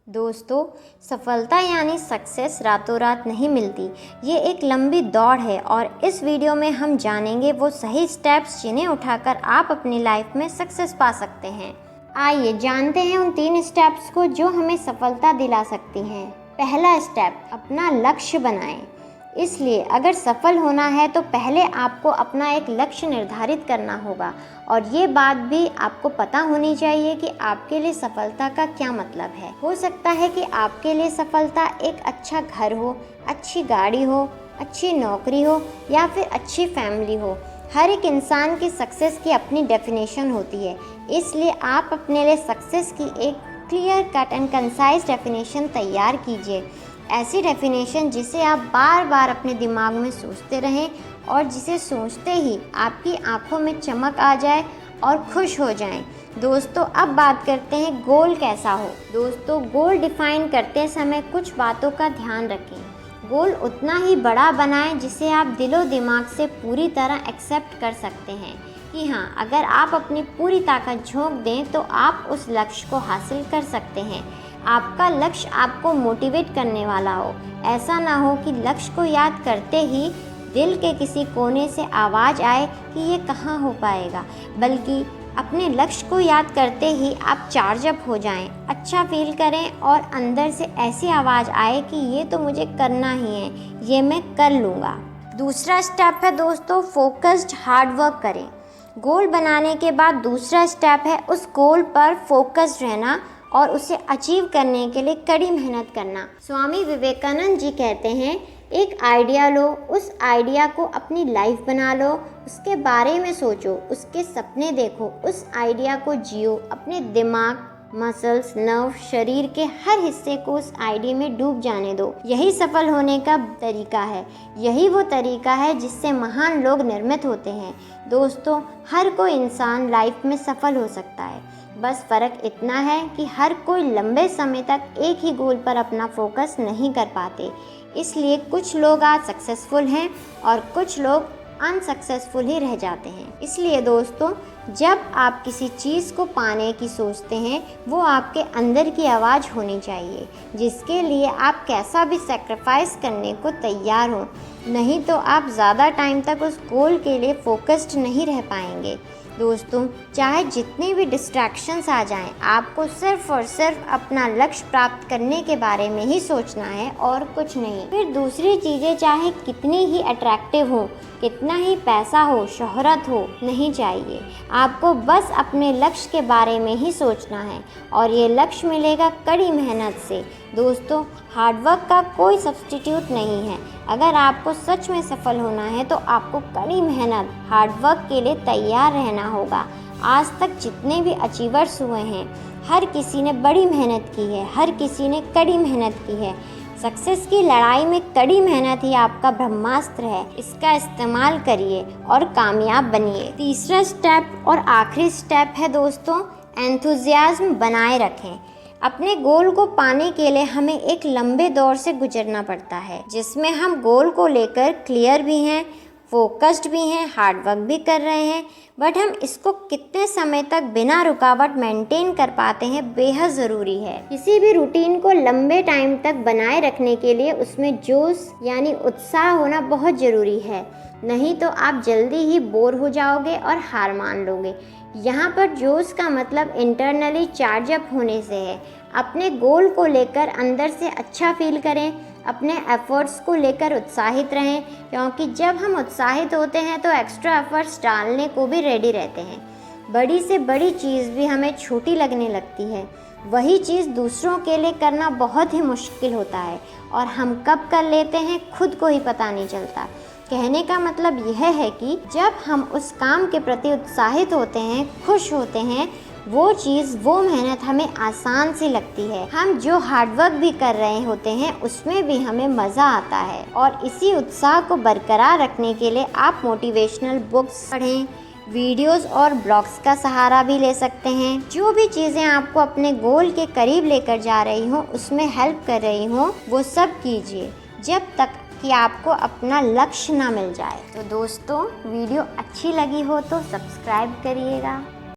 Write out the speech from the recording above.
दोस्तों, सफलता यानी सक्सेस रातों रात नहीं मिलती। ये एक लंबी दौड़ है और इस वीडियो में हम जानेंगे वो सही स्टेप्स जिन्हें उठाकर आप अपनी लाइफ में सक्सेस पा सकते हैं। आइए जानते हैं उन 3 स्टेप्स को जो हमें सफलता दिला सकती हैं। पहला स्टेप, अपना लक्ष्य बनाएं। इसलिए अगर सफल होना है तो पहले आपको अपना एक लक्ष्य निर्धारित करना होगा और ये बात भी आपको पता होनी चाहिए कि आपके लिए सफलता का क्या मतलब है। हो सकता है कि आपके लिए सफलता एक अच्छा घर हो, अच्छी गाड़ी हो, अच्छी नौकरी हो या फिर अच्छी फैमिली हो। हर एक इंसान की सक्सेस की अपनी डेफिनेशन होती है, इसलिए आप अपने लिए सक्सेस की एक clear cut and concise definition तैयार कीजिए। ऐसी डेफिनेशन जिसे आप बार बार अपने दिमाग में सोचते रहें और जिसे सोचते ही आपकी आंखों में चमक आ जाए और खुश हो जाएं। दोस्तों, अब बात करते हैं गोल कैसा हो। दोस्तों, गोल डिफाइन करते समय कुछ बातों का ध्यान रखें। गोल उतना ही बड़ा बनाएं जिसे आप दिलो दिमाग से पूरी तरह एक्सेप्ट कर सकते हैं कि हाँ, अगर आप अपनी पूरी ताकत झोंक दें तो आप उस लक्ष्य को हासिल कर सकते हैं। आपका लक्ष्य आपको मोटिवेट करने वाला हो। ऐसा ना हो कि लक्ष्य को याद करते ही दिल के किसी कोने से आवाज़ आए कि ये कहाँ हो पाएगा, बल्कि अपने लक्ष्य को याद करते ही आप चार्ज अप हो जाएं, अच्छा फील करें और अंदर से ऐसी आवाज़ आए कि ये तो मुझे करना ही है, ये मैं कर लूँगा। दूसरा स्टेप है दोस्तों, फोकस्ड हार्ड वर्क करें। गोल बनाने के बाद दूसरा स्टेप है उस गोल पर फोकस्ड रहना और उसे अचीव करने के लिए कड़ी मेहनत करना। स्वामी विवेकानंद जी कहते हैं, एक आइडिया लो, उस आइडिया को अपनी लाइफ बना लो, उसके बारे में सोचो, उसके सपने देखो, उस आइडिया को जियो। अपने दिमाग, मसल्स, नर्व, शरीर के हर हिस्से को उस आइडिया में डूब जाने दो। यही सफल होने का तरीका है। यही वो तरीका है जिससे महान लोग निर्मित होते हैं। दोस्तों, हर कोई इंसान लाइफ में सफल हो सकता है, बस फ़र्क इतना है कि हर कोई लंबे समय तक एक ही गोल पर अपना फोकस नहीं कर पाते। इसलिए कुछ लोग आज सक्सेसफुल हैं और कुछ लोग अनसक्सेसफुल ही रह जाते हैं। इसलिए दोस्तों, जब आप किसी चीज़ को पाने की सोचते हैं, वो आपके अंदर की आवाज़ होनी चाहिए जिसके लिए आप कैसा भी सैक्रिफाइस करने को तैयार हो। नहीं तो आप ज़्यादा टाइम तक उस गोल के लिए फोकस्ड नहीं रह पाएंगे। दोस्तों, चाहे जितने भी डिस्ट्रैक्शंस आ जाएं, आपको सिर्फ और सिर्फ अपना लक्ष्य प्राप्त करने के बारे में ही सोचना है और कुछ नहीं। फिर दूसरी चीज़ें चाहे कितनी ही अट्रैक्टिव हो, कितना ही पैसा हो, शोहरत हो, नहीं चाहिए। आपको बस अपने लक्ष्य के बारे में ही सोचना है और ये लक्ष्य मिलेगा कड़ी मेहनत से। दोस्तों, हार्डवर्क का कोई सब्स्टिट्यूट नहीं है। अगर आपको सच में सफल होना है तो आपको कड़ी मेहनत, हार्डवर्क के लिए तैयार रहना होगा। आज तक जितने भी अचीवर्स हुए हैं, हर किसी ने बड़ी मेहनत की है, हर किसी ने कड़ी मेहनत की है। सक्सेस की लड़ाई में कड़ी मेहनत ही आपका ब्रह्मास्त्र है। इसका इस्तेमाल करिए और कामयाब बनिए। तीसरा स्टेप और आखिरी स्टेप है दोस्तों, एंथुजियाज्म बनाए रखें। अपने गोल को पाने के लिए हमें एक लंबे दौर से गुजरना पड़ता है, जिसमें हम गोल को लेकर क्लियर भी हैं, फोकस्ड भी हैं, हार्डवर्क भी कर रहे हैं, बट हम इसको कितने समय तक बिना रुकावट मेंटेन कर पाते हैं, बेहद ज़रूरी है। किसी भी रूटीन को लंबे टाइम तक बनाए रखने के लिए उसमें जोश यानी उत्साह होना बहुत ज़रूरी है। नहीं तो आप जल्दी ही बोर हो जाओगे और हार मान लोगे। यहाँ पर जोश का मतलब इंटरनली चार्ज अप होने से है। अपने गोल को लेकर अंदर से अच्छा फील करें, अपने एफर्ट्स को लेकर उत्साहित रहें, क्योंकि जब हम उत्साहित होते हैं तो एक्स्ट्रा एफर्ट्स डालने को भी रेडी रहते हैं। बड़ी से बड़ी चीज़ भी हमें छोटी लगने लगती है। वही चीज़ दूसरों के लिए करना बहुत ही मुश्किल होता है और हम कब कर लेते हैं खुद को ही पता नहीं चलता। कहने का मतलब यह है कि जब हम उस काम के प्रति उत्साहित होते हैं, खुश होते हैं, वो चीज़, वो मेहनत हमें आसान सी लगती है। हम जो हार्डवर्क भी कर रहे होते हैं उसमें भी हमें मज़ा आता है। और इसी उत्साह को बरकरार रखने के लिए आप मोटिवेशनल बुक्स पढ़ें, वीडियोस और ब्लॉग्स का सहारा भी ले सकते हैं। जो भी चीज़ें आपको अपने गोल के करीब लेकर जा रही हों, उसमें हेल्प कर रही हों, वो सब कीजिए जब तक कि आपको अपना लक्ष्य ना मिल जाए। तो दोस्तों, वीडियो अच्छी लगी हो तो सब्सक्राइब करिएगा।